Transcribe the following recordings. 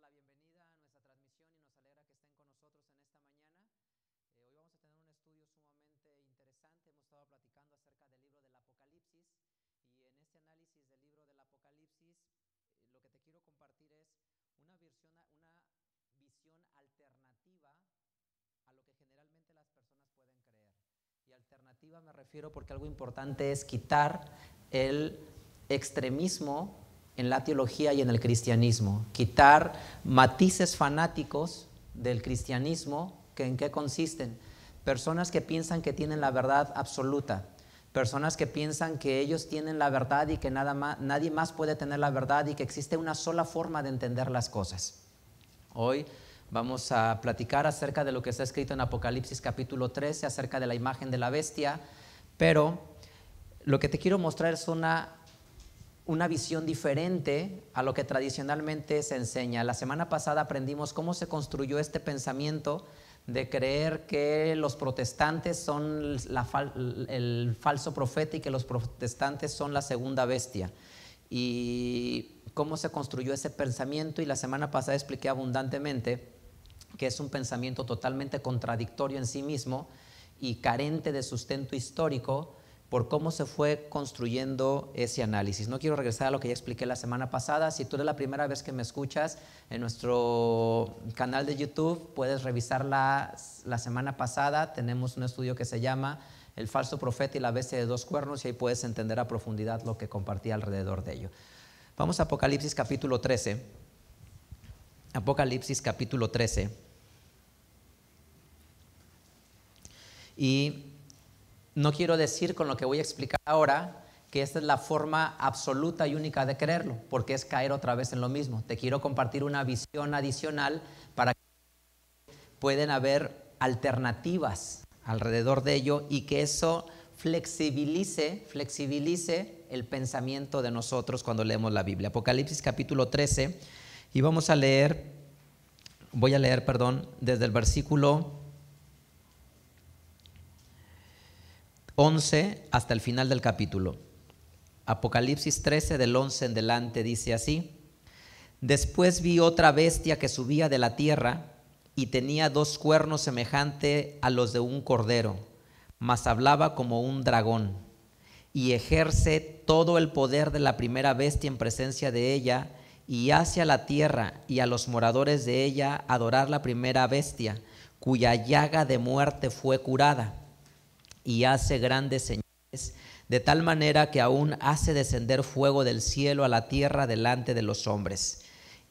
la bienvenida a nuestra transmisión y nos alegra que estén con nosotros en esta mañana. Hoy vamos a tener un estudio sumamente interesante. Hemos estado platicando acerca del libro del Apocalipsis y en este análisis del libro del Apocalipsis lo que te quiero compartir es una visión alternativa a lo que generalmente las personas pueden creer. Y alternativa me refiero porque algo importante es quitar el extremismo en la teología y en el cristianismo, quitar matices fanáticos del cristianismo, que ¿en qué consisten? Personas que piensan que tienen la verdad absoluta, personas que piensan que ellos tienen la verdad y que nadie más puede tener la verdad y que existe una sola forma de entender las cosas. Hoy vamos a platicar acerca de lo que está escrito en Apocalipsis capítulo 13, acerca de la imagen de la bestia, pero lo que te quiero mostrar es una visión diferente a lo que tradicionalmente se enseña. La semana pasada aprendimos cómo se construyó este pensamiento de creer que los protestantes son el falso profeta y que los protestantes son la segunda bestia. Y cómo se construyó ese pensamiento, y la semana pasada expliqué abundantemente que es un pensamiento totalmente contradictorio en sí mismo y carente de sustento histórico por cómo se fue construyendo ese análisis. No quiero regresar a lo que ya expliqué la semana pasada. Si tú eres la primera vez que me escuchas en nuestro canal de YouTube, puedes revisar la semana pasada. Tenemos un estudio que se llama El falso profeta y la bestia de dos cuernos, y ahí puedes entender a profundidad lo que compartí alrededor de ello. Vamos a Apocalipsis capítulo 13. Apocalipsis capítulo 13. Y no quiero decir con lo que voy a explicar ahora que esta es la forma absoluta y única de creerlo, porque es caer otra vez en lo mismo. Te quiero compartir una visión adicional para que pueden haber alternativas alrededor de ello y que eso flexibilice el pensamiento de nosotros cuando leemos la Biblia. Apocalipsis capítulo 13, y voy a leer, desde el versículo 11 hasta el final del capítulo. Apocalipsis 13 del 11 en delante dice así: Después vi otra bestia que subía de la tierra y tenía dos cuernos semejantes a los de un cordero, mas hablaba como un dragón, y ejerce todo el poder de la primera bestia en presencia de ella, y hace a la tierra y a los moradores de ella adorar la primera bestia, cuya llaga de muerte fue curada. Y hace grandes señales, de tal manera que aún hace descender fuego del cielo a la tierra delante de los hombres,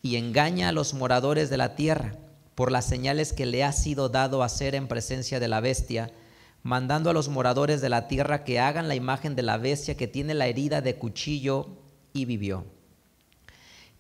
y engaña a los moradores de la tierra por las señales que le ha sido dado hacer en presencia de la bestia, mandando a los moradores de la tierra que hagan la imagen de la bestia que tiene la herida de cuchillo, y vivió.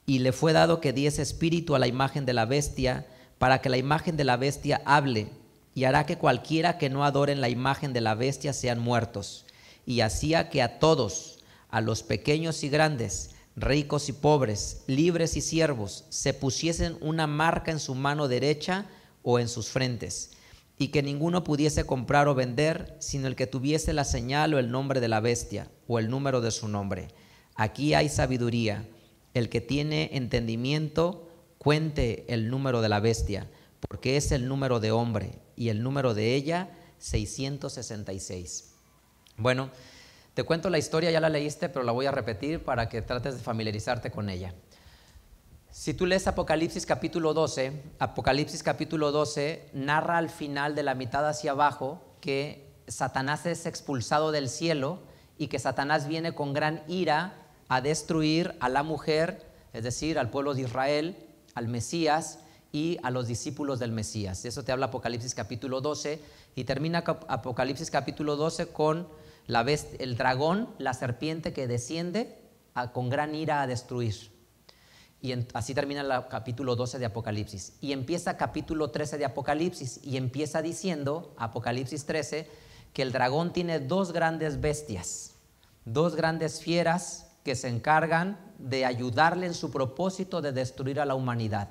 Y le fue dado que diese espíritu a la imagen de la bestia, para que la imagen de la bestia hable, y hará que cualquiera que no adoren la imagen de la bestia sean muertos. Y hacía que a todos, a los pequeños y grandes, ricos y pobres, libres y siervos, se pusiesen una marca en su mano derecha o en sus frentes, y que ninguno pudiese comprar o vender, sino el que tuviese la señal o el nombre de la bestia, o el número de su nombre. Aquí hay sabiduría. El que tiene entendimiento, cuente el número de la bestia, porque es el número de hombre, y el número de ella 666. Bueno, te cuento la historia, ya la leíste, pero la voy a repetir para que trates de familiarizarte con ella. Si tú lees Apocalipsis capítulo 12 narra al final, de la mitad hacia abajo, que Satanás es expulsado del cielo y que Satanás viene con gran ira a destruir a la mujer, es decir, al pueblo de Israel, al Mesías y a los discípulos del Mesías. Eso te habla Apocalipsis capítulo 12, y termina Apocalipsis capítulo 12 con el dragón, la serpiente que desciende con gran ira a destruir. Y así termina el capítulo 12 de Apocalipsis. Y empieza capítulo 13 de Apocalipsis, y empieza diciendo, Apocalipsis 13, que el dragón tiene dos grandes bestias, dos grandes fieras que se encargan de ayudarle en su propósito de destruir a la humanidad.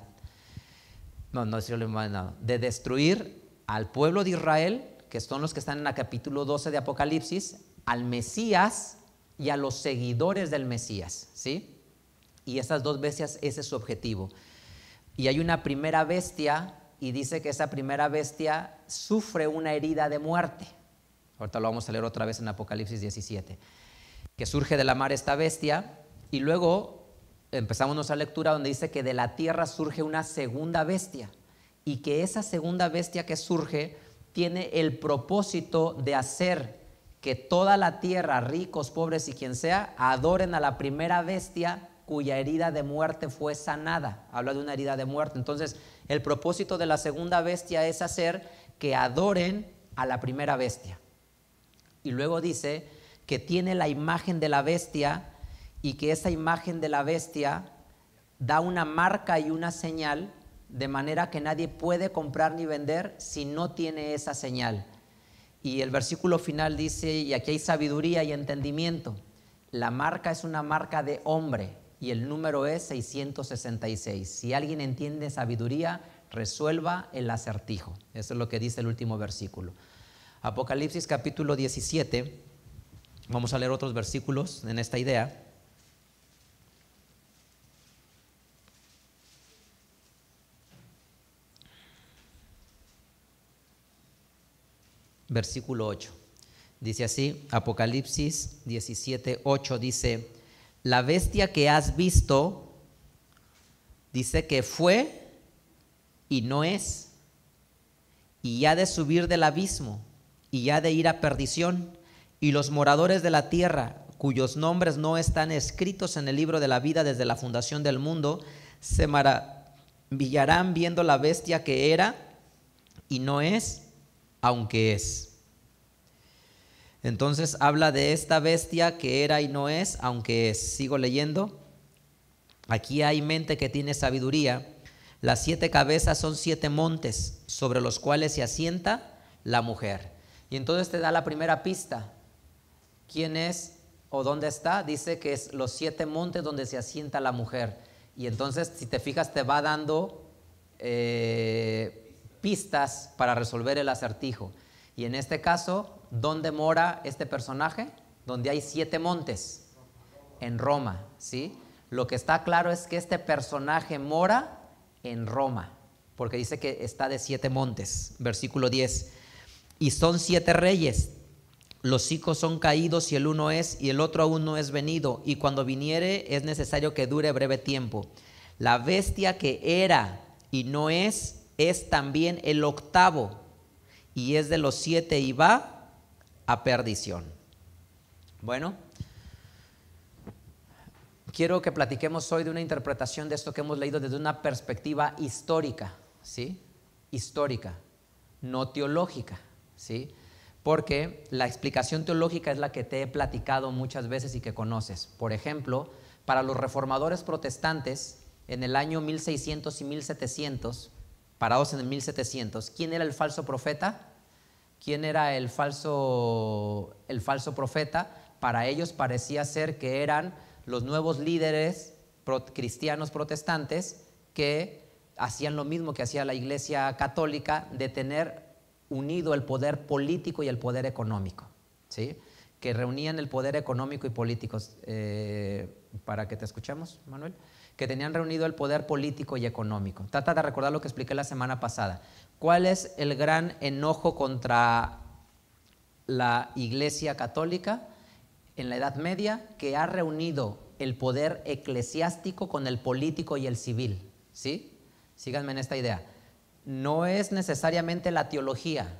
De destruir al pueblo de Israel, que son los que están en el capítulo 12 de Apocalipsis, al Mesías y a los seguidores del Mesías, ¿sí? Y esas dos bestias, ese es su objetivo. y hay una primera bestia, y dice que esa primera bestia sufre una herida de muerte. Ahorita lo vamos a leer otra vez en Apocalipsis 17. Que surge de la mar esta bestia, y luego empezamos nuestra lectura donde dice que de la tierra surge una segunda bestia, y que esa segunda bestia que surge tiene el propósito de hacer que toda la tierra, ricos, pobres y quien sea, adoren a la primera bestia cuya herida de muerte fue sanada. Habla de una herida de muerte. Entonces, el propósito de la segunda bestia es hacer que adoren a la primera bestia. Y luego dice que tiene la imagen de la bestia, y que esa imagen de la bestia da una marca y una señal, de manera que nadie puede comprar ni vender si no tiene esa señal. Y el versículo final dice, y aquí hay sabiduría y entendimiento. La marca es una marca de hombre y el número es 666. Si alguien entiende sabiduría, resuelva el acertijo. Eso es lo que dice el último versículo. Apocalipsis capítulo 17. Vamos a leer otros versículos en esta idea. Versículo 8. Dice así, Apocalipsis 17, 8 dice, la bestia que has visto, dice que fue y no es, y ha de subir del abismo, y ha de ir a perdición, y los moradores de la tierra, cuyos nombres no están escritos en el libro de la vida desde la fundación del mundo, se maravillarán viendo la bestia que era y no es, aunque es. Entonces habla de esta bestia que era y no es, aunque es. Sigo leyendo. Aquí hay mente que tiene sabiduría. Las 7 cabezas son 7 montes sobre los cuales se asienta la mujer. Y entonces te da la primera pista. ¿Quién es o dónde está? Dice que es los 7 montes donde se asienta la mujer. Y entonces, si te fijas, te va dando pistas para resolver el acertijo. Y en este caso, ¿dónde mora este personaje? Donde hay 7 montes, en Roma, ¿sí? Lo que está claro es que este personaje mora en Roma, porque dice que está de 7 montes. Versículo 10. Y son 7 reyes, los hijos son caídos y el uno es, y el otro aún no es venido, y cuando viniere es necesario que dure breve tiempo. La bestia que era y no es también el octavo, y es de los 7 y va a perdición. Bueno, quiero que platiquemos hoy de una interpretación de esto que hemos leído desde una perspectiva histórica, ¿sí? Histórica, no teológica, ¿sí? Porque la explicación teológica es la que te he platicado muchas veces y que conoces. Por ejemplo, para los reformadores protestantes, en el año 1600 y 1700, parados en el 1700, ¿quién era el falso profeta? ¿Quién era el falso profeta? Para ellos parecía ser que eran los nuevos líderes cristianos protestantes que hacían lo mismo que hacía la Iglesia Católica, de tener unido el poder político y el poder económico, ¿sí? Que reunían el poder económico y político, para que te escuchemos, Manuel, que tenían reunido el poder político y económico. Trata de recordar lo que expliqué la semana pasada. ¿Cuál es el gran enojo contra la Iglesia Católica en la Edad Media? Que ha reunido el poder eclesiástico con el político y el civil, ¿sí? Síganme en esta idea. No es necesariamente la teología,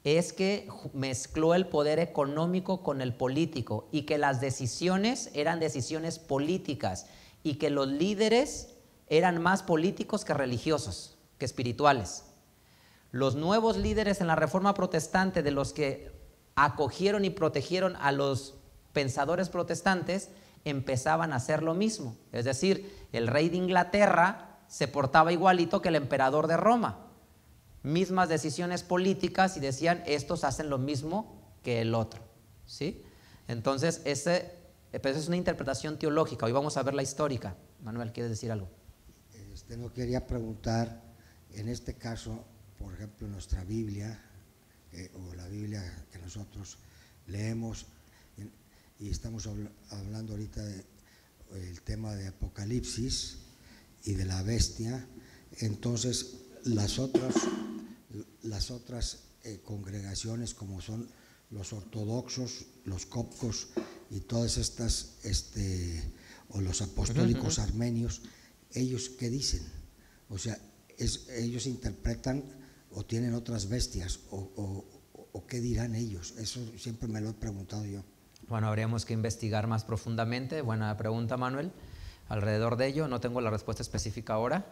es que mezcló el poder económico con el político, y que las decisiones eran decisiones políticas, y que los líderes eran más políticos que religiosos, que espirituales. Los nuevos líderes en la Reforma Protestante, de los que acogieron y protegieron a los pensadores protestantes, empezaban a hacer lo mismo. Es decir, el rey de Inglaterra se portaba igualito que el emperador de Roma. Mismas decisiones políticas, y decían, estos hacen lo mismo que el otro, ¿sí? Entonces, pues es una interpretación teológica. Hoy vamos a ver la histórica. Manuel, ¿quieres decir algo? No quería preguntar, en este caso, por ejemplo, nuestra Biblia, o la Biblia que nosotros leemos, y estamos hablando ahorita del tema de Apocalipsis y de la bestia, Entonces, las otras congregaciones, como son los ortodoxos, los coptos y todas estas, o los apostólicos armenios, ¿ellos qué dicen? O sea, ellos interpretan o tienen otras bestias, o qué dirán ellos. Eso siempre me lo he preguntado yo. Bueno, habríamos que investigar más profundamente. Buena pregunta, Manuel. Alrededor de ello no tengo la respuesta específica ahora.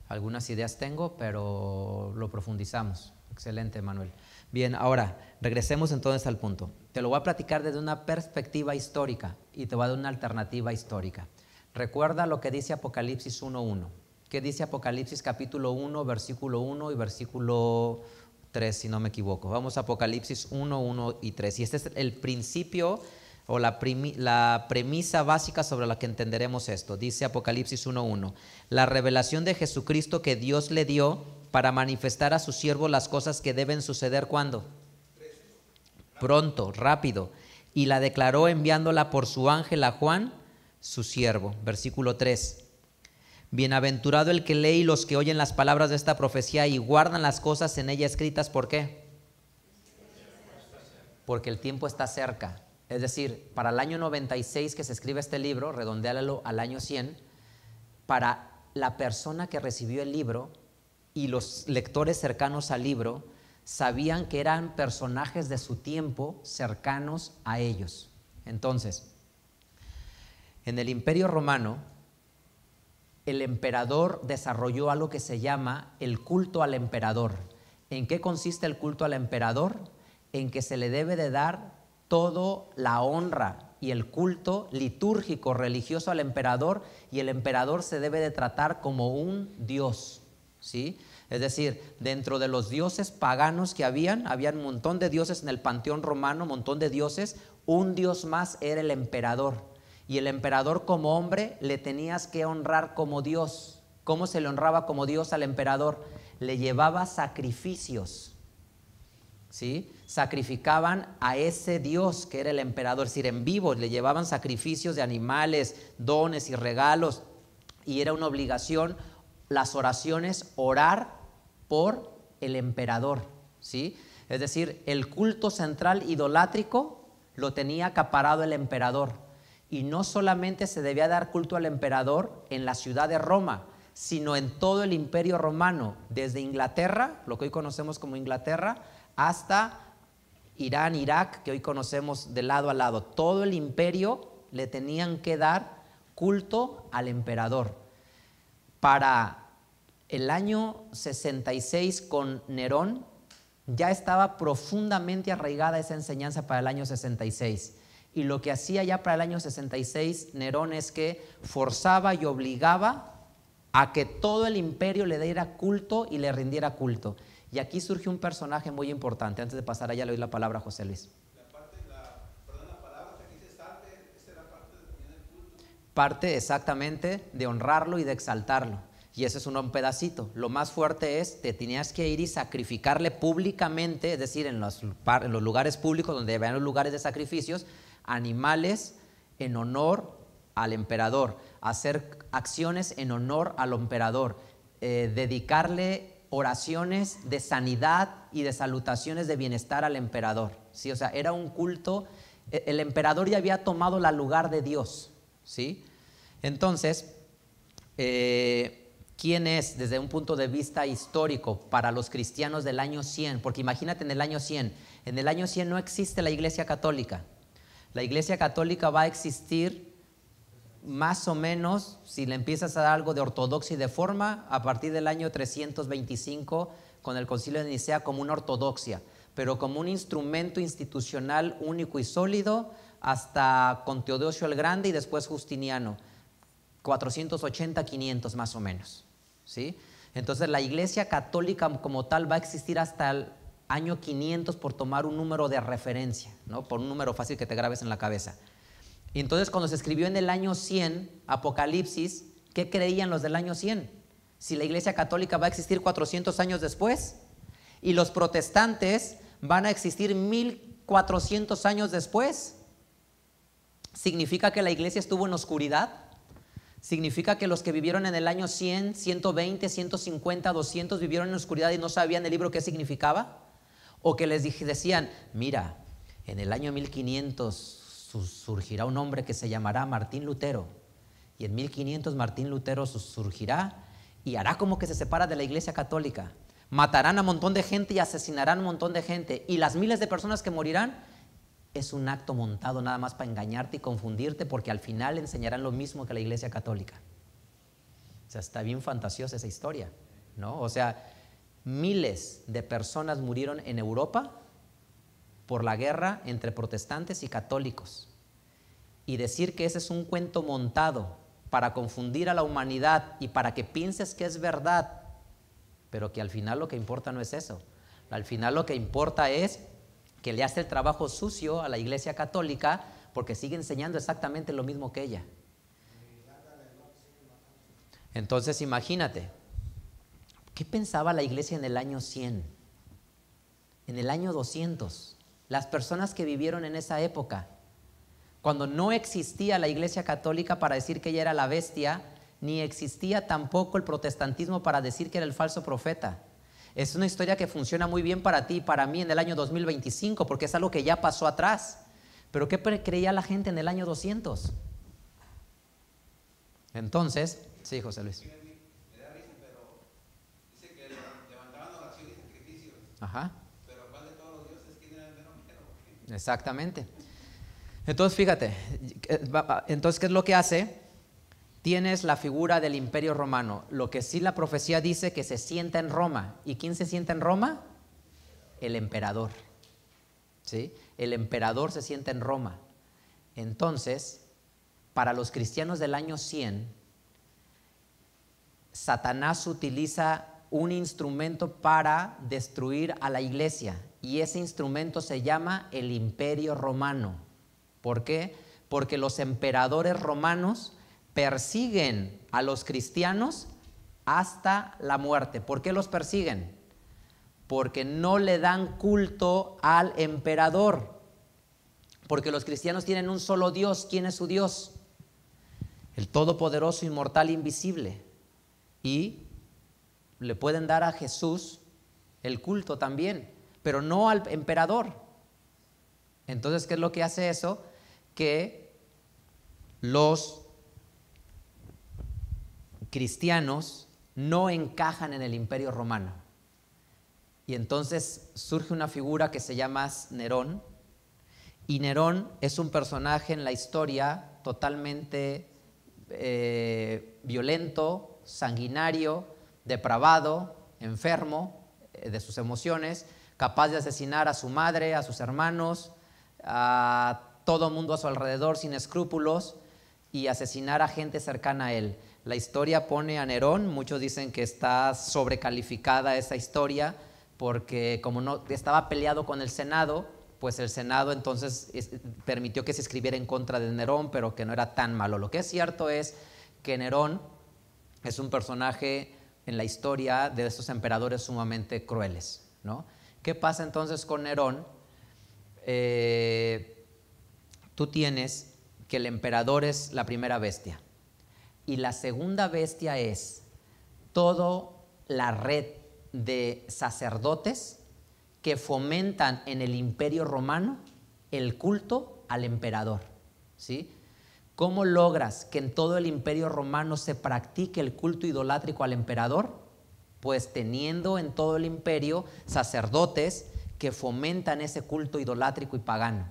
Algunas ideas tengo, pero lo profundizamos. Excelente, Manuel. Bien, ahora regresemos entonces al punto. Te lo voy a platicar desde una perspectiva histórica y te voy a dar una alternativa histórica. Recuerda lo que dice Apocalipsis 1:1. ¿Qué dice Apocalipsis capítulo 1, versículo 1 y versículo 3, si no me equivoco? Vamos a Apocalipsis 1, 1 y 3. Y este es el principio o la premisa básica sobre la que entenderemos esto. Dice Apocalipsis 1:1, la revelación de Jesucristo que Dios le dio para manifestar a su siervo las cosas que deben suceder, ¿cuándo? Pronto, rápido. Y la declaró enviándola por su ángel a Juan, su siervo. Versículo 3. Bienaventurado el que lee y los que oyen las palabras de esta profecía y guardan las cosas en ella escritas. ¿Por qué? Porque el tiempo está cerca. Es decir, para el año 96 que se escribe este libro, redondéalo al año 100, para la persona que recibió el libro y los lectores cercanos al libro sabían que eran personajes de su tiempo cercanos a ellos. Entonces, en el Imperio Romano, el emperador desarrolló algo que se llama el culto al emperador. ¿En qué consiste el culto al emperador? En que se le debe de dar toda la honra y el culto litúrgico religioso al emperador, y el emperador se debe de tratar como un dios, ¿sí? Es decir, dentro de los dioses paganos que había un montón de dioses en el panteón romano, un montón de dioses, un dios más era el emperador, y el emperador como hombre le tenías que honrar como Dios. ¿Cómo se le honraba como Dios al emperador? Le llevaba sacrificios, ¿sí? Sacrificaban a ese Dios que era el emperador, es decir, en vivo le llevaban sacrificios de animales, dones y regalos, y era una obligación las oraciones, orar por el emperador, ¿sí? Es decir, el culto central idolátrico lo tenía acaparado el emperador, y no solamente se debía dar culto al emperador en la ciudad de Roma, sino en todo el Imperio Romano, desde Inglaterra, lo que hoy conocemos como Inglaterra, hasta Irán, Irak, que hoy conocemos de lado a lado. Todo el imperio le tenían que dar culto al emperador. Para el año 66 con Nerón ya estaba profundamente arraigada esa enseñanza para el año 66. Y lo que hacía ya para el año 66 Nerón es que forzaba y obligaba a que todo el imperio le diera culto y le rindiera culto. Y aquí surge un personaje muy importante. Antes de pasar allá le doy la palabra a José Luis. La palabra que dice exalte, esa era parte también del culto. Parte exactamente de honrarlo y de exaltarlo. Y ese es un pedacito. Lo más fuerte es, te tenías que ir y sacrificarle públicamente, es decir, en los lugares públicos donde había los lugares de sacrificios, animales en honor al emperador, hacer acciones en honor al emperador, dedicarle oraciones de sanidad y de salutaciones de bienestar al emperador, ¿sí? O sea, era un culto. El emperador ya había tomado el lugar de Dios, ¿sí? Entonces, ¿quién es desde un punto de vista histórico para los cristianos del año 100? Porque imagínate en el año 100 no existe la Iglesia Católica. La Iglesia Católica va a existir más o menos, si le empiezas a dar algo de ortodoxia y de forma, a partir del año 325 con el Concilio de Nicea, como una ortodoxia, pero como un instrumento institucional único y sólido hasta con Teodosio el Grande y después Justiniano, 480-500 más o menos, ¿sí? Entonces la Iglesia Católica como tal va a existir hasta el año 500, por tomar un número de referencia, ¿no? Por un número fácil que te grabes en la cabeza. Y entonces cuando se escribió en el año 100 Apocalipsis, ¿qué creían los del año 100? Si la Iglesia Católica va a existir 400 años después y los protestantes van a existir 1400 años después, ¿significa que la Iglesia estuvo en oscuridad? ¿Significa que los que vivieron en el año 100, 120, 150, 200 vivieron en la oscuridad y no sabían el libro qué significaba? ¿O que les decían, mira, en el año 1500 surgirá un hombre que se llamará Martín Lutero, y en 1500 Martín Lutero surgirá y hará como que se separa de la Iglesia Católica, matarán a un montón de gente y asesinarán a un montón de gente, y las miles de personas que morirán es un acto montado nada más para engañarte y confundirte, porque al final enseñarán lo mismo que la Iglesia Católica? O sea, está bien fantasiosa esa historia, ¿no? O sea, miles de personas murieron en Europa por la guerra entre protestantes y católicos. Y decir que ese es un cuento montado para confundir a la humanidad y para que pienses que es verdad, pero que al final lo que importa no es eso. Al final lo que importa es que le hace el trabajo sucio a la Iglesia Católica, porque sigue enseñando exactamente lo mismo que ella. Entonces imagínate, ¿qué pensaba la Iglesia en el año 100? En el año 200, las personas que vivieron en esa época, cuando no existía la Iglesia Católica para decir que ella era la bestia, ni existía tampoco el protestantismo para decir que era el falso profeta. Es una historia que funciona muy bien para ti y para mí en el año 2025, porque es algo que ya pasó atrás. Pero ¿qué creía la gente en el año 200? Entonces, sí, José Luis. Me da risa, pero dice que levantaban oración y sacrificios. Ajá. Pero ¿cuál de todos los dioses quién era el mero mero? Exactamente. Entonces, fíjate, entonces, ¿qué es lo que hace? Tienes la figura del Imperio Romano. Lo que sí la profecía dice que se sienta en Roma. ¿Y quién se sienta en Roma? El emperador. ¿Sí? El emperador se sienta en Roma. Entonces, para los cristianos del año 100, Satanás utiliza un instrumento para destruir a la iglesia. Y ese instrumento se llama el Imperio Romano. ¿Por qué? Porque los emperadores romanos persiguen a los cristianos hasta la muerte. ¿Por qué los persiguen? Porque no le dan culto al emperador. Porque los cristianos tienen un solo Dios. ¿Quién es su Dios? El todopoderoso, inmortal, invisible. Y le pueden dar a Jesús el culto también, pero no al emperador. Entonces, ¿qué es lo que hace eso? Que los cristianos no encajan en el Imperio Romano. Y entonces surge una figura que se llama Nerón. Y Nerón es un personaje en la historia totalmente violento, sanguinario, depravado, enfermo de sus emociones, capaz de asesinar a su madre, a sus hermanos, a todo mundo a su alrededor sin escrúpulos, y asesinar a gente cercana a él. La historia pone a Nerón, muchos dicen que está sobrecalificada esa historia, porque como no estaba peleado con el Senado, pues el Senado entonces permitió que se escribiera en contra de Nerón, pero que no era tan malo. Lo que es cierto es que Nerón es un personaje en la historia de estos emperadores sumamente crueles, ¿no? ¿Qué pasa entonces con Nerón? Tú tienes que el emperador es la primera bestia, y la segunda bestia es toda la red de sacerdotes que fomentan en el Imperio Romano el culto al emperador, ¿sí? ¿Cómo logras que en todo el Imperio Romano se practique el culto idolátrico al emperador? Pues teniendo en todo el imperio sacerdotes que fomentan ese culto idolátrico y pagano,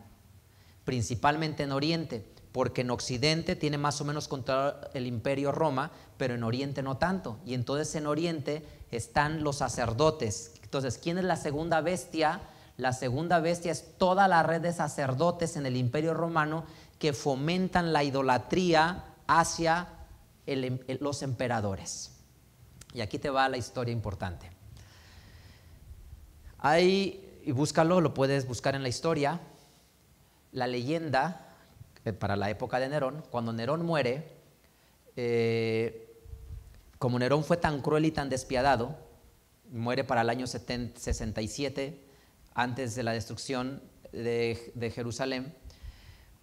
principalmente en Oriente, porque en Occidente tiene más o menos controlado el Imperio Roma, pero en Oriente no tanto. Y entonces en Oriente están los sacerdotes. Entonces, ¿quién es la segunda bestia? La segunda bestia es toda la red de sacerdotes en el Imperio Romano que fomentan la idolatría hacia los emperadores. Y aquí te va la historia importante. Ahí, y búscalo, lo puedes buscar en la historia, la leyenda para la época de Nerón. Cuando Nerón muere, como Nerón fue tan cruel y tan despiadado, muere para el año 67, antes de la destrucción de Jerusalén,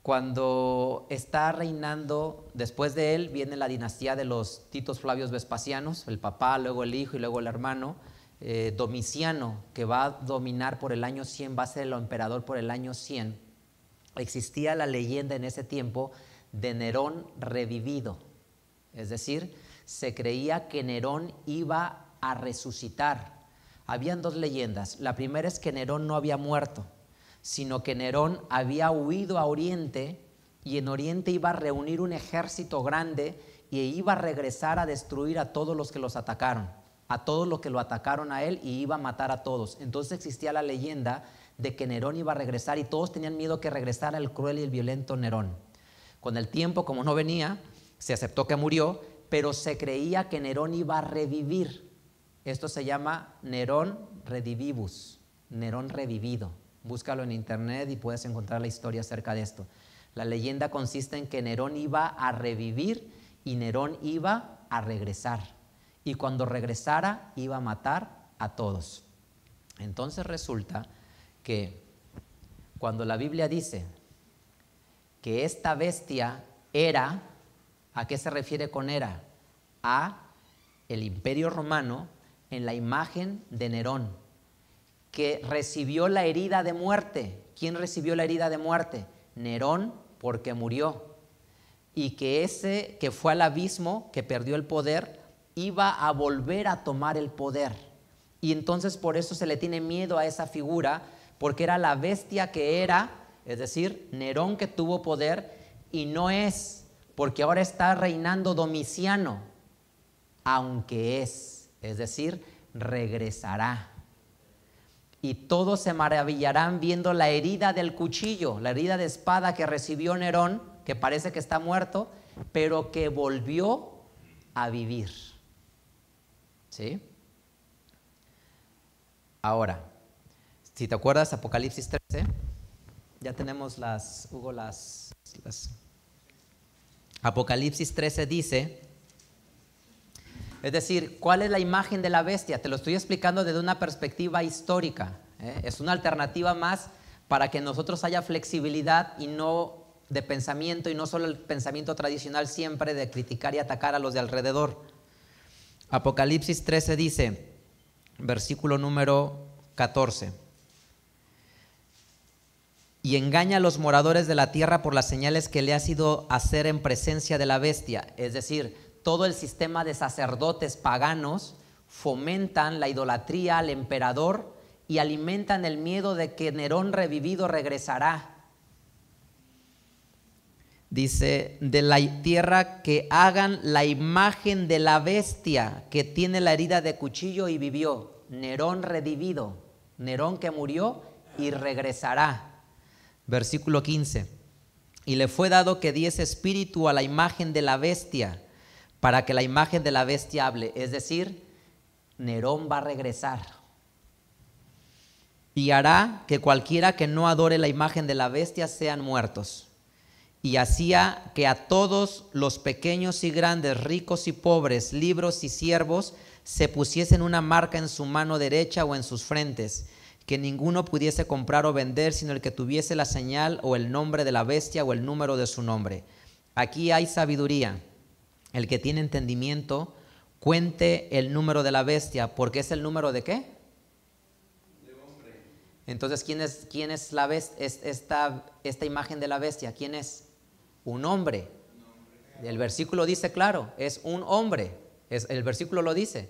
Cuando está reinando, después de él viene la dinastía de los Titos Flavios Vespasianos, el papá, luego el hijo y luego el hermano. Domiciano, que va a dominar por el año 100, va a ser el emperador por el año 100. Existía la leyenda en ese tiempo de Nerón revivido, es decir, se creía que Nerón iba a resucitar. Habían dos leyendas. La primera es que Nerón no había muerto, sino que Nerón había huido a Oriente y en Oriente iba a reunir un ejército grande y iba a regresar a destruir a todos los que los atacaron, a todos los que lo atacaron a él, y iba a matar a todos. Entonces existía la leyenda de que Nerón iba a regresar y todos tenían miedo que regresara el cruel y el violento Nerón. Con el tiempo, como no venía, se aceptó que murió, pero se creía que Nerón iba a revivir. Esto se llama Nerón redivivus, Nerón revivido. Búscalo en internet y puedes encontrar la historia acerca de esto. La leyenda consiste en que Nerón iba a revivir y Nerón iba a regresar. Y cuando regresara iba a matar a todos. Entonces resulta que cuando la Biblia dice que esta bestia era, ¿a qué se refiere con era? A el Imperio Romano en la imagen de Nerón, que recibió la herida de muerte. ¿Quién recibió la herida de muerte? Nerón, porque murió. Y que ese que fue al abismo, que perdió el poder, iba a volver a tomar el poder. Y entonces por eso se le tiene miedo a esa figura, porque era la bestia que era, es decir, Nerón, que tuvo poder, y no es, porque ahora está reinando Domiciano, aunque es decir, regresará. Y todos se maravillarán viendo la herida del cuchillo, la herida de espada que recibió Nerón, que parece que está muerto, pero que volvió a vivir. ¿Sí? Ahora, si te acuerdas, Apocalipsis 13, ya tenemos Hugo, Apocalipsis 13 dice, es decir, ¿cuál es la imagen de la bestia? Te lo estoy explicando desde una perspectiva histórica, ¿eh? Es una alternativa más para que nosotros haya flexibilidad y no de pensamiento, y no solo el pensamiento tradicional siempre de criticar y atacar a los de alrededor. Apocalipsis 13 dice, versículo número 14, y engaña a los moradores de la tierra por las señales que le ha sido hacer en presencia de la bestia. Es decir, todo el sistema de sacerdotes paganos fomentan la idolatría al emperador y alimentan el miedo de que Nerón revivido regresará. Dice, de la tierra que hagan la imagen de la bestia que tiene la herida de cuchillo y vivió. Nerón revivido, Nerón que murió y regresará. Versículo 15, y le fue dado que diese espíritu a la imagen de la bestia, para que la imagen de la bestia hable. Es decir, Nerón va a regresar. Y hará que cualquiera que no adore la imagen de la bestia sean muertos. Y hacía que a todos los pequeños y grandes, ricos y pobres, libres y siervos, se pusiesen una marca en su mano derecha o en sus frentes, que ninguno pudiese comprar o vender, sino el que tuviese la señal o el nombre de la bestia o el número de su nombre. Aquí hay sabiduría. El que tiene entendimiento, cuente el número de la bestia, porque es el número ¿de qué? De hombre. Entonces, ¿quién es la bestia? Esta imagen de la bestia, ¿quién es? Un hombre. El versículo dice claro, es un hombre. El versículo lo dice.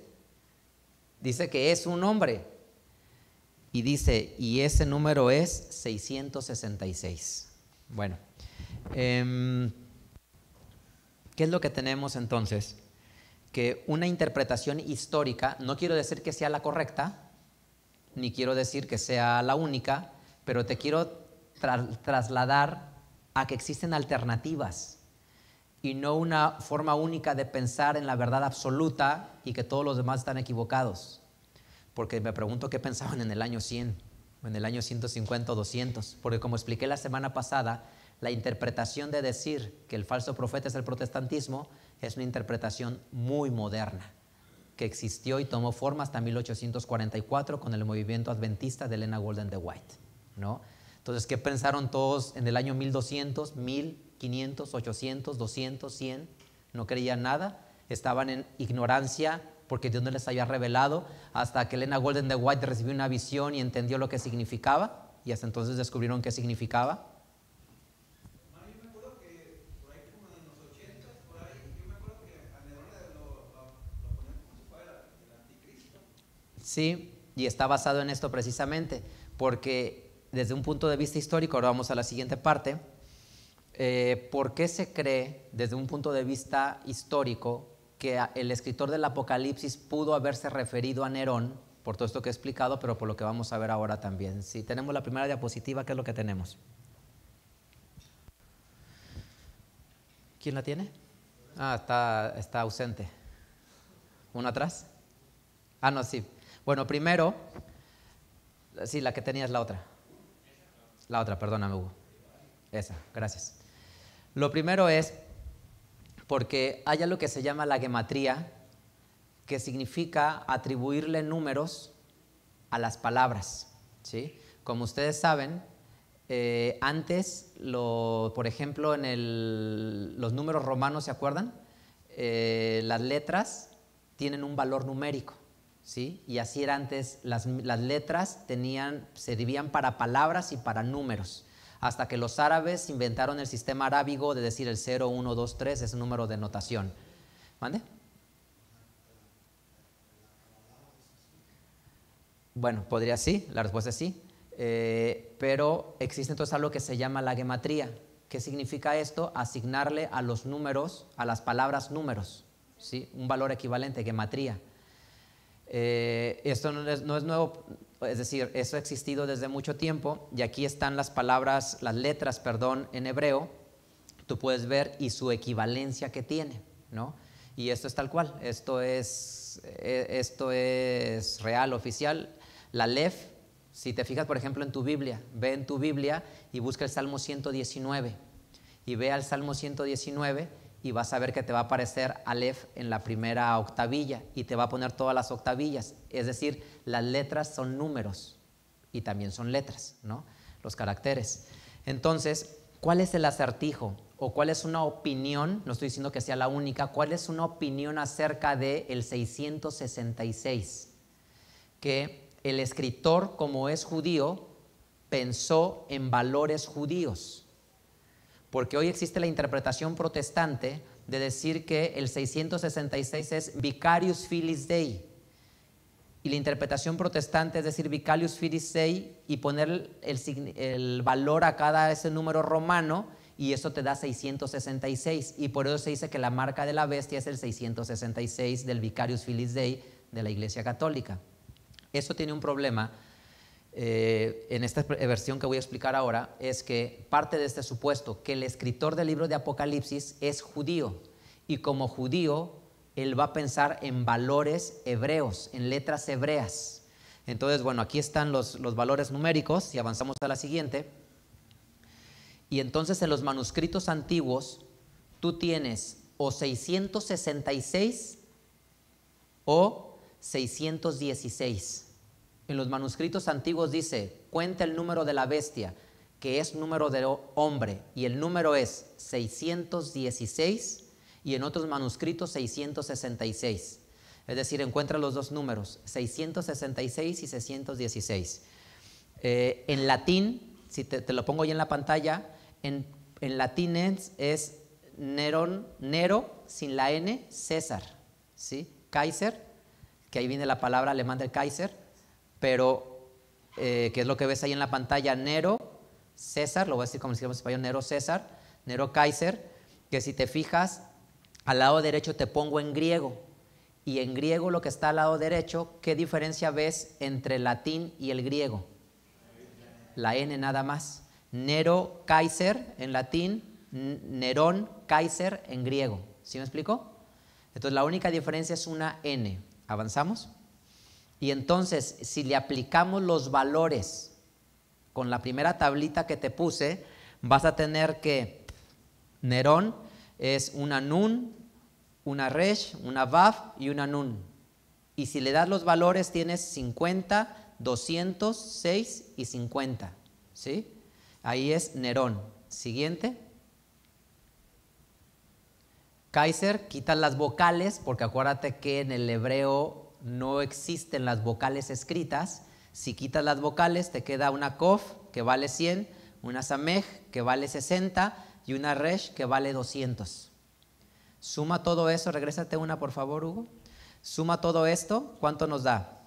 Dice que es un hombre. Y dice, y ese número es 666. Bueno, ¿qué es lo que tenemos entonces? Que una interpretación histórica, no quiero decir que sea la correcta, ni quiero decir que sea la única, pero te quiero trasladar a que existen alternativas y no una forma única de pensar en la verdad absoluta y que todos los demás están equivocados. Porque me pregunto qué pensaban en el año 100, o en el año 150 o 200, porque como expliqué la semana pasada, la interpretación de decir que el falso profeta es el protestantismo es una interpretación muy moderna, que existió y tomó forma hasta 1844 con el movimiento adventista de Elena Golden de White, ¿no? Entonces, ¿qué pensaron todos en el año 1200, 1500, 800, 200, 100? No creían nada, estaban en ignorancia porque Dios no les había revelado, hasta que Elena Golden de White recibió una visión y entendió lo que significaba, y hasta entonces descubrieron qué significaba. Yo me acuerdo que por ahí como en los 80, por ahí, yo me acuerdo que a Nerón lo ponían como si fuera el anticristo. Sí, y está basado en esto precisamente, porque desde un punto de vista histórico, ahora vamos a la siguiente parte, ¿por qué se cree desde un punto de vista histórico que el escritor del Apocalipsis pudo haberse referido a Nerón, por todo esto que he explicado, pero por lo que vamos a ver ahora también? Si tenemos la primera diapositiva, ¿qué es lo que tenemos? ¿Quién la tiene? Ah, está ausente. ¿Uno atrás? Ah, no, sí. Bueno, primero, sí, la que tenía es la otra. La otra, perdóname, Hugo. Esa, gracias. Lo primero es porque hay algo que se llama la gematría, que significa atribuirle números a las palabras, ¿sí? Como ustedes saben, antes, por ejemplo, en los números romanos, ¿se acuerdan? Las letras tienen un valor numérico, ¿sí? Y así era antes, las letras se dividían para palabras y para números, hasta que los árabes inventaron el sistema arábigo de decir el 0, 1, 2, 3 es un número de notación. ¿Mande? Bueno, podría sí, la respuesta es sí, pero existe entonces algo que se llama la gematría. ¿Qué significa esto? Asignarle a los números, a las palabras números, ¿sí? Un valor equivalente, gematría. Esto no es nuevo, es decir, eso ha existido desde mucho tiempo, y aquí están las letras, en hebreo, tú puedes ver, y su equivalencia que tiene, ¿no? Y esto es tal cual, esto es real, oficial. La Aleph, si te fijas por ejemplo en tu Biblia, ve en tu Biblia y busca el Salmo 119, y ve al Salmo 119 y vas a ver que te va a aparecer Aleph en la primera octavilla, y te va a poner todas las octavillas, es decir, las letras son números y también son letras, ¿no? Los caracteres. Entonces, ¿cuál es el acertijo? ¿O cuál es una opinión? No estoy diciendo que sea la única. ¿Cuál es una opinión acerca del 666? Que el escritor, como es judío, pensó en valores judíos. Porque hoy existe la interpretación protestante de decir que el 666 es Vicarius Filis Dei. Y la interpretación protestante es decir Vicarius Filis Dei y poner el valor a cada ese número romano, y eso te da 666. Y por eso se dice que la marca de la bestia es el 666 del Vicarius Filis Dei de la Iglesia Católica. Eso tiene un problema. En esta versión que voy a explicar ahora, es que parte de este supuesto que el escritor del libro de Apocalipsis es judío, y como judío él va a pensar en valores hebreos, en letras hebreas. Entonces, bueno, aquí están los valores numéricos, y avanzamos a la siguiente. Y entonces en los manuscritos antiguos tú tienes o 666 o 616. En los manuscritos antiguos dice, cuenta el número de la bestia, que es número de hombre, y el número es 616, y en otros manuscritos 666. Es decir, encuentra los dos números, 666 y 616. En latín, si te lo pongo ahí en la pantalla, en latín es Nero sin la N, César, ¿sí? Kaiser, que ahí viene la palabra alemán del Kaiser, pero que es lo que ves ahí en la pantalla, Nero, César, lo voy a decir como si fuéramos en español, Nero César, Nero Kaiser, que si te fijas, al lado derecho te pongo en griego, y en griego lo que está al lado derecho, ¿qué diferencia ves entre el latín y el griego? La N nada más. Nero Kaiser en latín, Nerón Kaiser en griego. ¿Sí me explico? Entonces la única diferencia es una N. ¿Avanzamos? Y entonces, si le aplicamos los valores con la primera tablita que te puse, vas a tener que Nerón es una Nun, una Resh, una Vav y una Nun. Y si le das los valores, tienes 50, 200, 6 y 50. ¿Sí? Ahí es Nerón. Siguiente. Kaiser, quitas las vocales, porque acuérdate que en el hebreo no existen las vocales escritas. Si quitas las vocales, te queda una Kof, que vale 100, una Samej, que vale 60, y una Resh, que vale 200. Suma todo eso, regrésate una por favor, Hugo. Suma todo esto, ¿cuánto nos da?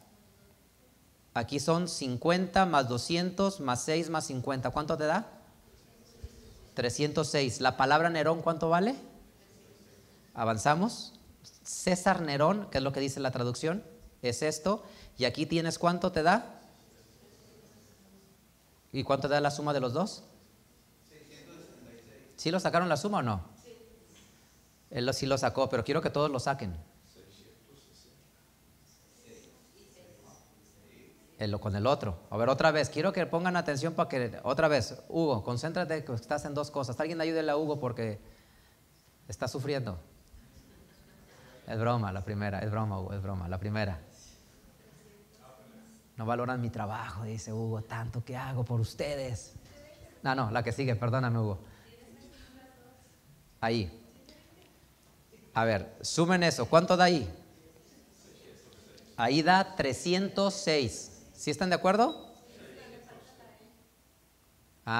Aquí son 50 más 200 más 6 más 50. ¿Cuánto te da? 306. La palabra Nerón, ¿cuánto vale? Avanzamos. César Nerón, que es lo que dice la traducción, es esto. Y aquí tienes, ¿cuánto te da? ¿Y cuánto te da la suma de los dos? 666. ¿Sí lo sacaron la suma o no? Sí. Él sí lo sacó, pero quiero que todos lo saquen. Con el otro. A ver, otra vez. Quiero que pongan atención para que... Otra vez. Hugo, concéntrate que estás en dos cosas. Alguien ayúdele a Hugo porque está sufriendo. Es broma, la primera. Es broma, Hugo, es broma, la primera. No valoran mi trabajo, dice Hugo. Tanto que hago por ustedes. No, la que sigue. Perdóname, Hugo. Ahí. A ver, sumen eso. ¿Cuánto da ahí? Ahí da 306. ¿Sí están de acuerdo?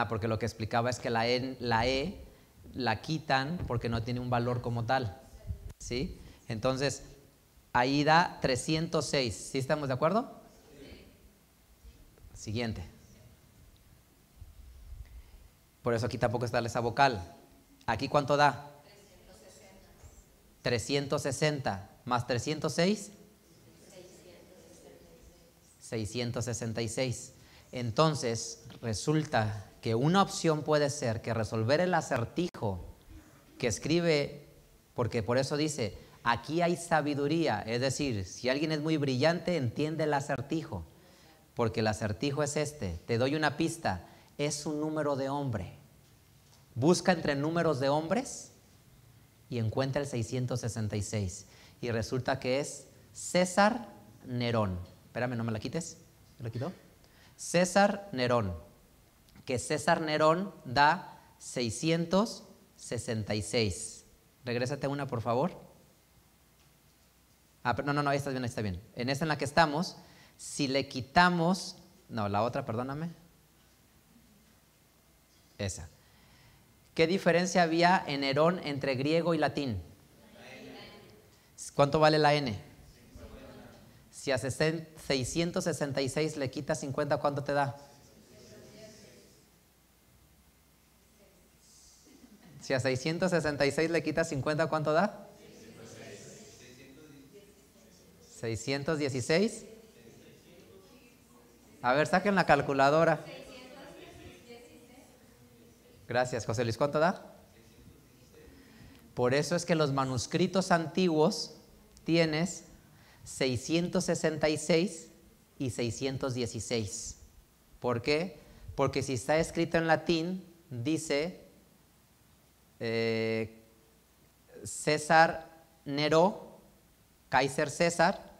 Porque lo que explicaba es que la E la quitan porque no tiene un valor como tal. ¿Sí? Entonces, ahí da 306. ¿Sí estamos de acuerdo? Siguiente. Por eso aquí tampoco está esa vocal. ¿Aquí cuánto da? 360 más 306. 666. Entonces, resulta que una opción puede ser que resolver el acertijo que escribe, porque por eso dice, aquí hay sabiduría, es decir, si alguien es muy brillante, entiende el acertijo, porque el acertijo es este. Te doy una pista, es un número de hombre. Busca entre números de hombres y encuentra el 666. Y resulta que es César Nerón. Espérame, no me la quites. ¿Me la quitó? César Nerón. Que César Nerón da 666. Regrésate una, por favor. No, ahí está bien, ahí está bien. En esta en la que estamos, si le quitamos... No, la otra, perdóname. Esa. ¿Qué diferencia había en Nerón entre griego y latín? ¿Cuánto vale la N? Si a 666 le quitas 50, ¿cuánto te da? Si a 666 le quitas 50, ¿cuánto da? 616. A ver, saquen la calculadora. Gracias, José Luis. ¿Cuánto da? Por eso es que los manuscritos antiguos tienes 666 y 616. ¿Por qué? Porque si está escrito en latín, dice César Nero, Kaiser César,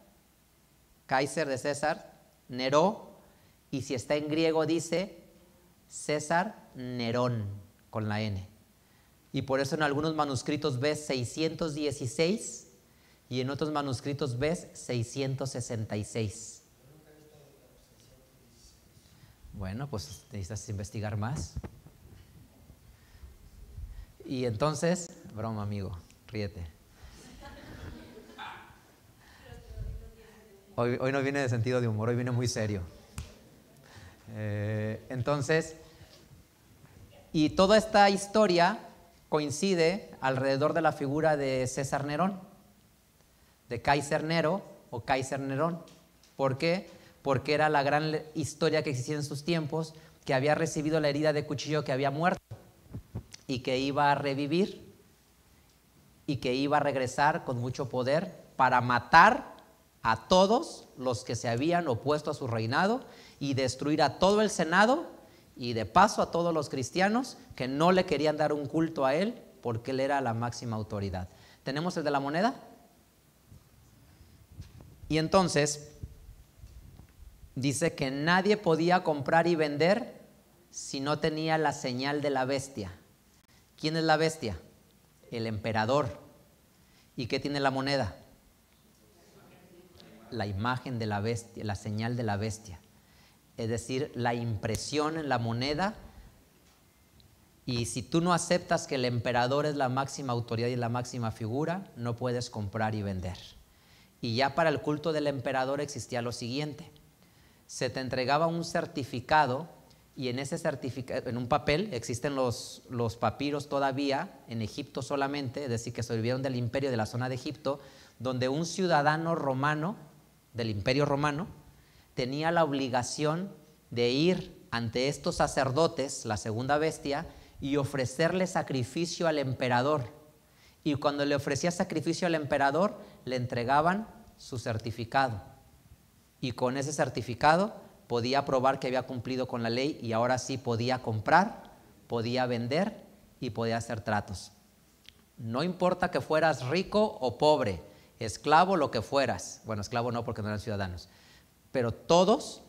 Kaiser de César, Nero, y si está en griego dice César Nerón, con la N. Y por eso en algunos manuscritos ves 616 y en otros manuscritos ves 666. Bueno, pues necesitas investigar más. Y entonces, broma amigo, ríete. Hoy no viene de sentido de humor, hoy viene muy serio. Entonces, y toda esta historia coincide alrededor de la figura de César Nerón, de Kaiser Nero o Kaiser Nerón. ¿Por qué? Porque era la gran historia que existía en sus tiempos, que había recibido la herida de cuchillo, que había muerto y que iba a revivir y que iba a regresar con mucho poder para matar a todos los que se habían opuesto a su reinado y destruir a todo el Senado y de paso a todos los cristianos que no le querían dar un culto a él porque él era la máxima autoridad. ¿Tenemos el de la moneda? Y entonces dice que nadie podía comprar y vender si no tenía la señal de la bestia? ¿Quién es la bestia? El emperador. ¿Y qué tiene la moneda? La imagen de la bestia, la señal de la bestia. Es decir, la impresión en la moneda. Y si tú no aceptas que el emperador es la máxima autoridad y la máxima figura, no puedes comprar y vender. Y ya para el culto del emperador existía lo siguiente: se te entregaba un certificado, y en ese certificado, en un papel, existen los papiros todavía, en Egipto solamente, es decir, que sobrevivieron del imperio de la zona de Egipto, donde un ciudadano romano, del imperio romano, tenía la obligación de ir ante estos sacerdotes, la segunda bestia, y ofrecerle sacrificio al emperador. Y cuando le ofrecía sacrificio al emperador, le entregaban su certificado. Y con ese certificado podía probar que había cumplido con la ley, y ahora sí podía comprar, podía vender y podía hacer tratos. No importa que fueras rico o pobre, esclavo, lo que fueras. Bueno, esclavo no, porque no eran ciudadanos. Pero todos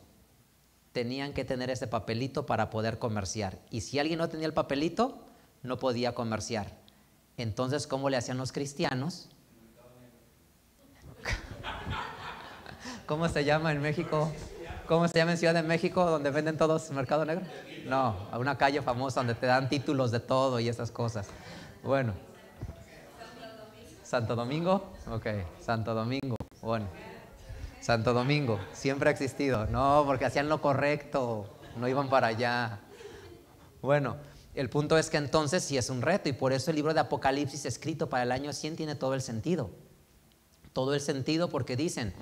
tenían que tener ese papelito para poder comerciar. Y si alguien no tenía el papelito, no podía comerciar. Entonces, ¿cómo le hacían los cristianos? ¿Cómo se llama en México? ¿Cómo se llama en Ciudad de México, donde venden todos mercado negro? No, a una calle famosa donde te dan títulos de todo y esas cosas. Bueno. ¿Santo Domingo? Ok, Santo Domingo. Bueno. Santo Domingo, siempre ha existido. No, porque hacían lo correcto, no iban para allá. Bueno, el punto es que entonces sí es un reto, y por eso el libro de Apocalipsis escrito para el año 100 tiene todo el sentido. Todo el sentido, porque dicen,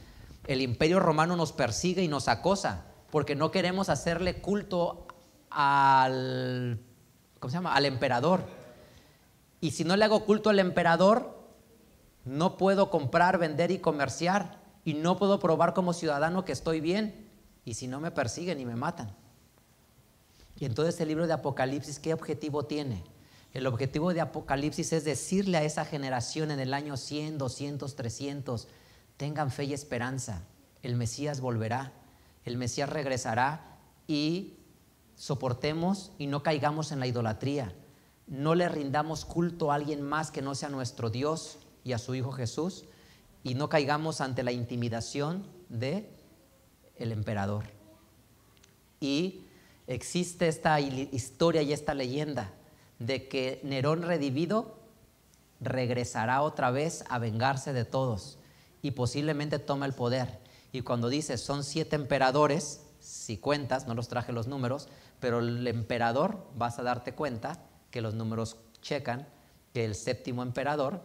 el imperio romano nos persigue y nos acosa, porque no queremos hacerle culto al, ¿cómo se llama?, al emperador. Y si no le hago culto al emperador, no puedo comprar, vender y comerciar. Y no puedo probar como ciudadano que estoy bien. Y si no, me persiguen y me matan. Y entonces el libro de Apocalipsis, ¿qué objetivo tiene? El objetivo de Apocalipsis es decirle a esa generación en el año 100, 200, 300, tengan fe y esperanza. El Mesías volverá, el Mesías regresará, y soportemos y no caigamos en la idolatría. No le rindamos culto a alguien más que no sea nuestro Dios y a su Hijo Jesús. Y no caigamos ante la intimidación del emperador. Y existe esta historia y esta leyenda de que Nerón redimido regresará otra vez a vengarse de todos y posiblemente toma el poder. Y cuando dice son 7 emperadores, si cuentas, no los traje los números, pero el emperador, vas a darte cuenta que los números checan que el 7º emperador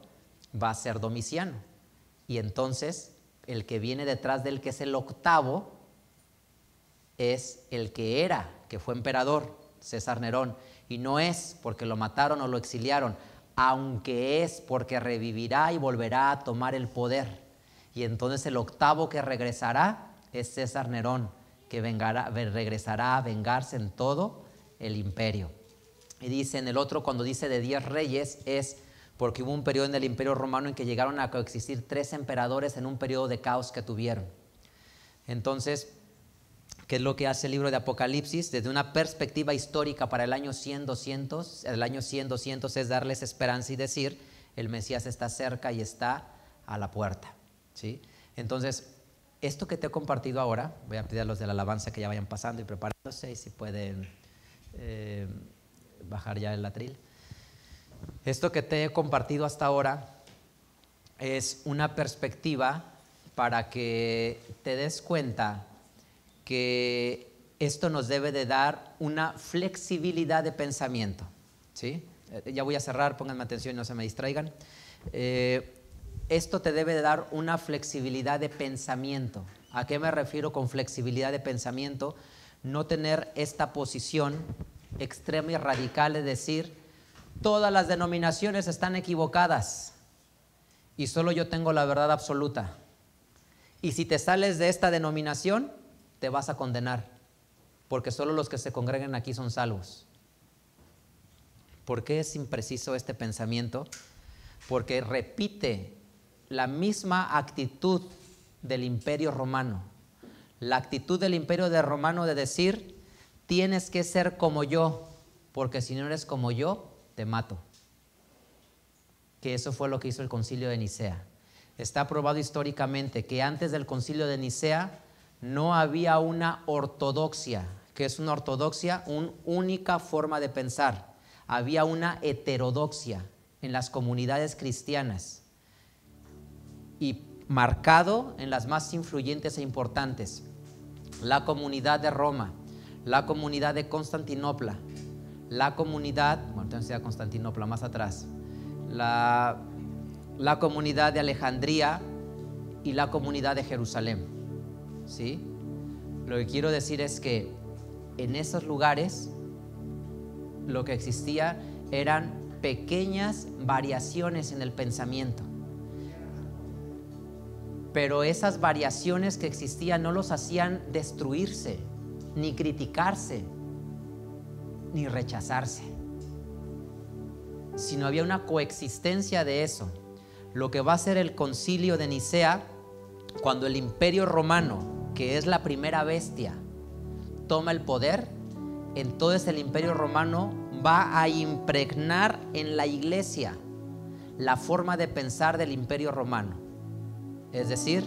va a ser Domiciano. Y entonces el que viene detrás del, que es el 8º, es el que fue emperador, César Nerón. Y no es porque lo mataron o lo exiliaron, aunque es porque revivirá y volverá a tomar el poder. Y entonces el 8º que regresará es César Nerón, que regresará a vengarse en todo el imperio. Y dice en el otro, cuando dice de 10 reyes, es porque hubo un periodo en el imperio romano en que llegaron a coexistir 3 emperadores en un periodo de caos que tuvieron. Entonces, ¿qué es lo que hace el libro de Apocalipsis? Desde una perspectiva histórica para el año 100, 200, el año 100, 200 es darles esperanza y decir, el Mesías está cerca y está a la puerta, ¿sí? Entonces, esto que te he compartido ahora, voy a pedir a los de la alabanza que ya vayan pasando y preparándose, y si pueden bajar ya el atril. Esto que te he compartido hasta ahora es una perspectiva para que te des cuenta que esto nos debe de dar una flexibilidad de pensamiento, ¿sí? Ya voy a cerrar, pónganme atención y no se me distraigan. Esto te debe de dar una flexibilidad de pensamiento. ¿A qué me refiero con flexibilidad de pensamiento? No tener esta posición extrema y radical de decir, todas las denominaciones están equivocadas y solo yo tengo la verdad absoluta. Y si te sales de esta denominación, te vas a condenar, porque solo los que se congregan aquí son salvos. ¿Por qué es impreciso este pensamiento? Porque repite la misma actitud del imperio romano. La actitud del imperio romano de decir, tienes que ser como yo, porque si no eres como yo, te mato. Que eso fue lo que hizo el concilio de Nicea. Está probado históricamente que antes del concilio de Nicea no había una ortodoxia. ¿Qué es una ortodoxia? Una única forma de pensar. Había una heterodoxia en las comunidades cristianas y marcado en las más influyentes e importantes: la comunidad de Roma, la comunidad de Constantinopla, la comunidad, bueno, entonces era Constantinopla más atrás, la comunidad de Alejandría y la comunidad de Jerusalén. ¿Sí? Lo que quiero decir es que en esos lugares lo que existía eran pequeñas variaciones en el pensamiento. Pero esas variaciones que existían no los hacían destruirse, ni criticarse, ni rechazarse, sino había una coexistencia de eso. Lo que va a ser el concilio de Nicea, cuando el Imperio Romano, que es la primera bestia, toma el poder, entonces el Imperio Romano va a impregnar en la iglesia la forma de pensar del Imperio Romano. Es decir,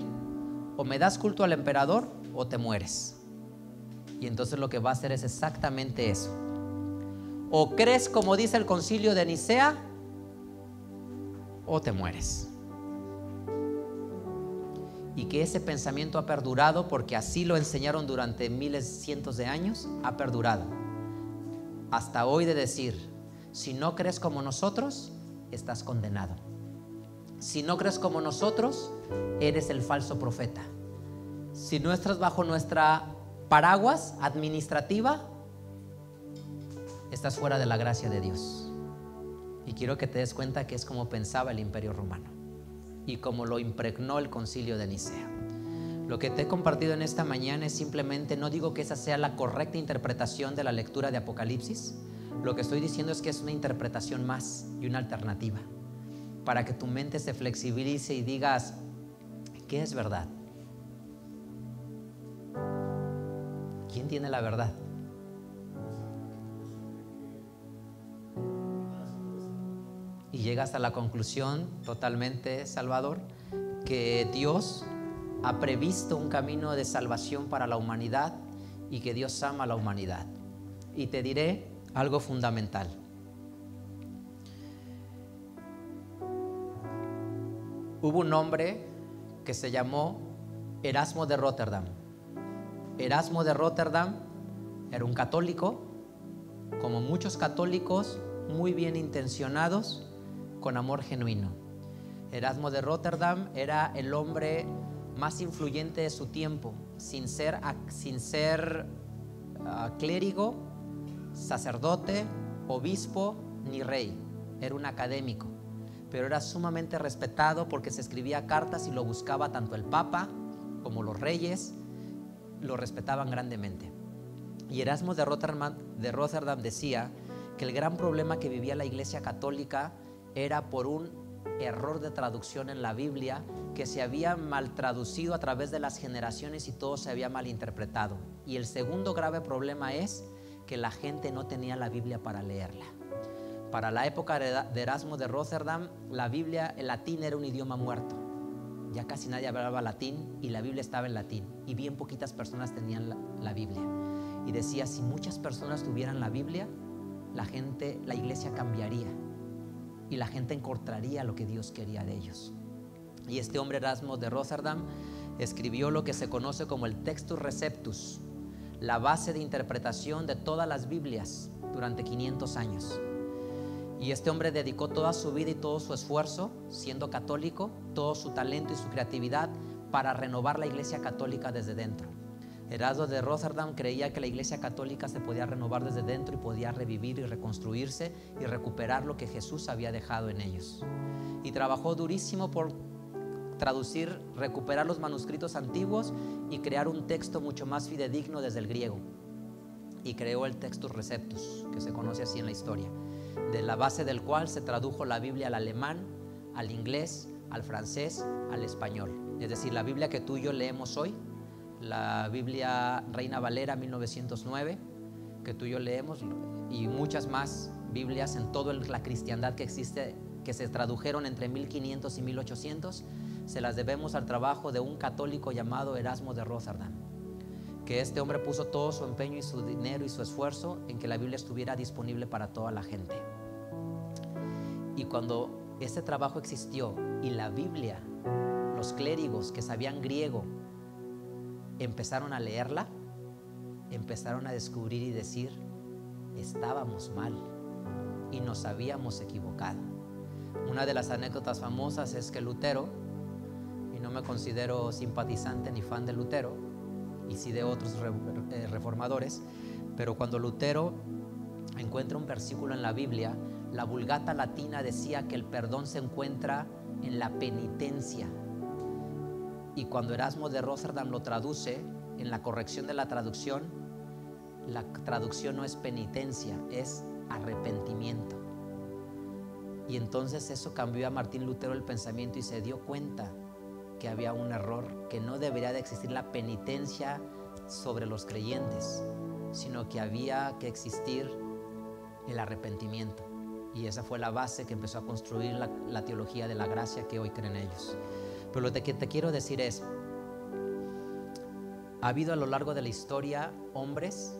o me das culto al emperador o te mueres. Y entonces lo que va a hacer es exactamente eso. O crees como dice el concilio de Nicea o te mueres. Y que ese pensamiento ha perdurado, porque así lo enseñaron durante miles, cientos de años, ha perdurado hasta hoy, de decir: si no crees como nosotros, estás condenado. Si no crees como nosotros, eres el falso profeta. Si no estás bajo nuestra paraguas administrativa, estás fuera de la gracia de Dios. Y quiero que te des cuenta que es como pensaba el Imperio Romano y como lo impregnó el concilio de Nicea. Lo que te he compartido en esta mañana es simplemente, no digo que esa sea la correcta interpretación de la lectura de Apocalipsis. Lo que estoy diciendo es que es una interpretación más y una alternativa, para que tu mente se flexibilice y digas: ¿qué es verdad? ¿Quién tiene la verdad? Y llegas a la conclusión totalmente, Salvador, que Dios ha previsto un camino de salvación para la humanidad y que Dios ama a la humanidad. Y te diré algo fundamental. Hubo un hombre que se llamó Erasmo de Rotterdam. Erasmo de Rotterdam era un católico, como muchos católicos, muy bien intencionados, con amor genuino. Erasmo de Rotterdam era el hombre más influyente de su tiempo, sin ser clérigo, sacerdote, obispo ni rey. Era un académico, pero era sumamente respetado porque se escribía cartas y lo buscaba tanto el Papa como los reyes, lo respetaban grandemente. Y Erasmo de Rotterdam decía que el gran problema que vivía la Iglesia Católica era por un error de traducción en la Biblia, que se había mal traducido a través de las generaciones y todo se había malinterpretado. Y el segundo grave problema es que la gente no tenía la Biblia para leerla. Para la época de Erasmo de Rotterdam, la Biblia, el latín era un idioma muerto. Ya casi nadie hablaba latín y la Biblia estaba en latín, y bien poquitas personas tenían la Biblia. Y decía: si muchas personas tuvieran la Biblia, la iglesia cambiaría y la gente encontraría lo que Dios quería de ellos. Y este hombre, Erasmo de Rotterdam, escribió lo que se conoce como el Textus Receptus, la base de interpretación de todas las Biblias durante 500 años. Y este hombre dedicó toda su vida y todo su esfuerzo, siendo católico, todo su talento y su creatividad para renovar la Iglesia Católica desde dentro. Erasmo de Rotterdam creía que la Iglesia Católica se podía renovar desde dentro y podía revivir y reconstruirse y recuperar lo que Jesús había dejado en ellos. Y trabajó durísimo por traducir, recuperar los manuscritos antiguos y crear un texto mucho más fidedigno desde el griego. Y creó el Textus Receptus, que se conoce así en la historia, de la base del cual se tradujo la Biblia al alemán, al inglés, al francés, al español. Es decir, la Biblia que tú y yo leemos hoy, la Biblia Reina Valera 1909, que tú y yo leemos, y muchas más Biblias en toda la cristiandad que existe, que se tradujeron entre 1500 y 1800, se las debemos al trabajo de un católico llamado Erasmo de Róterdam, que este hombre puso todo su empeño y su dinero y su esfuerzo en que la Biblia estuviera disponible para toda la gente. Y cuando este trabajo existió y la Biblia, los clérigos que sabían griego empezaron a leerla, empezaron a descubrir y decir: estábamos mal y nos habíamos equivocado. Una de las anécdotas famosas es que Lutero, y no me considero simpatizante ni fan de Lutero, y sí de otros reformadores, pero cuando Lutero encuentra un versículo en la Biblia, la Vulgata latina decía que el perdón se encuentra en la penitencia, y cuando Erasmo de Róterdam lo traduce, en la corrección de la traducción no es penitencia, es arrepentimiento. Y entonces eso cambió a Martín Lutero el pensamiento y se dio cuenta que había un error, que no debería de existir la penitencia sobre los creyentes, sino que había que existir el arrepentimiento. Y esa fue la base que empezó a construir la teología de la gracia que hoy creen ellos. Pero lo que te quiero decir es, ha habido a lo largo de la historia hombres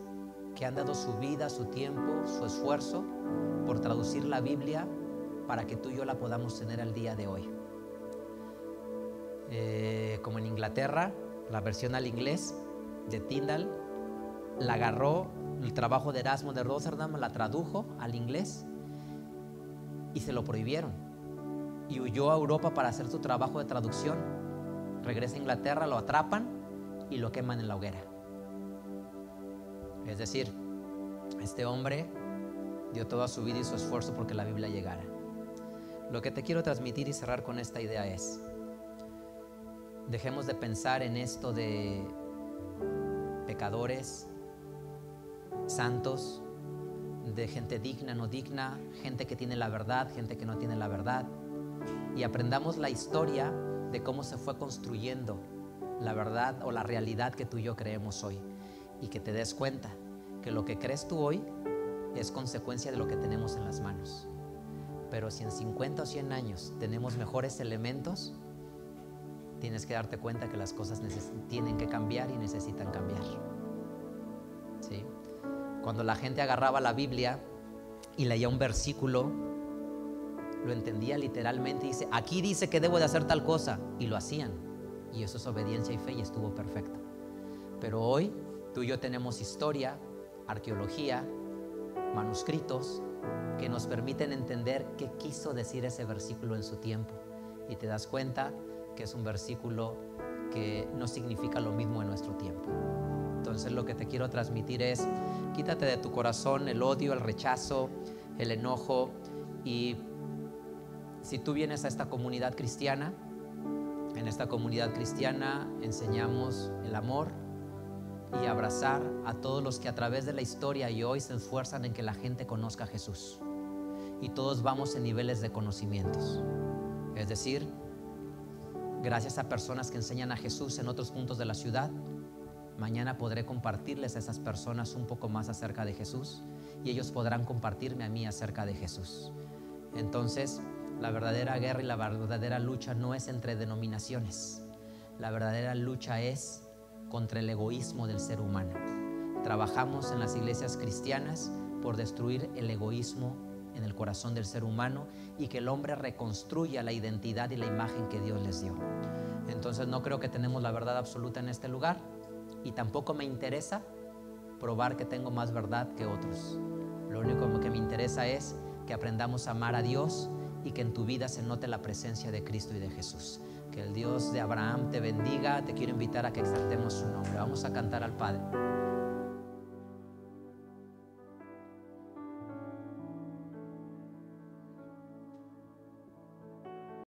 que han dado su vida, su tiempo, su esfuerzo por traducir la Biblia para que tú y yo la podamos tener al día de hoy. Como en Inglaterra, la versión al inglés de Tyndale la agarró, el trabajo de Erasmo de Róterdam la tradujo al inglés y se lo prohibieron, y huyó a Europa para hacer su trabajo de traducción. Regresa a Inglaterra, lo atrapan y lo queman en la hoguera. Es decir, este hombre dio toda su vida y su esfuerzo porque la Biblia llegara. Lo que te quiero transmitir y cerrar con esta idea es: dejemos de pensar en esto de pecadores, santos, de gente digna, no digna, gente que tiene la verdad, gente que no tiene la verdad, y aprendamos la historia de cómo se fue construyendo la verdad o la realidad que tú y yo creemos hoy, y que te des cuenta que lo que crees tú hoy es consecuencia de lo que tenemos en las manos. Pero si en 50 o 100 años tenemos mejores elementos, tienes que darte cuenta que las cosas tienen que cambiar y necesitan cambiar. ¿Sí? Cuando la gente agarraba la Biblia y leía un versículo, lo entendía literalmente y dice: aquí dice que debo de hacer tal cosa, y lo hacían, y eso es obediencia y fe, y estuvo perfecto. Pero hoy tú y yo tenemos historia, arqueología, manuscritos que nos permiten entender qué quiso decir ese versículo en su tiempo, y te das cuenta que es un versículo que no significa lo mismo en nuestro tiempo. Entonces lo que te quiero transmitir es: quítate de tu corazón el odio, el rechazo, el enojo. Y si tú vienes a esta comunidad cristiana, en esta comunidad cristiana enseñamos el amor y abrazar a todos los que a través de la historia y hoy se esfuerzan en que la gente conozca a Jesús. Y todos vamos en niveles de conocimientos. Es decir, gracias a personas que enseñan a Jesús en otros puntos de la ciudad, mañana podré compartirles a esas personas un poco más acerca de Jesús, y ellos podrán compartirme a mí acerca de Jesús. Entonces, la verdadera guerra y la verdadera lucha no es entre denominaciones. La verdadera lucha es contra el egoísmo del ser humano. Trabajamos en las iglesias cristianas por destruir el egoísmo en el corazón del ser humano y que el hombre reconstruya la identidad y la imagen que Dios les dio. Entonces no creo que tenemos la verdad absoluta en este lugar, y tampoco me interesa probar que tengo más verdad que otros. Lo único que me interesa es que aprendamos a amar a Dios y que en tu vida se note la presencia de Cristo y de Jesús. Que el Dios de Abraham te bendiga. Te quiero invitar a que exaltemos su nombre. Vamos a cantar al Padre.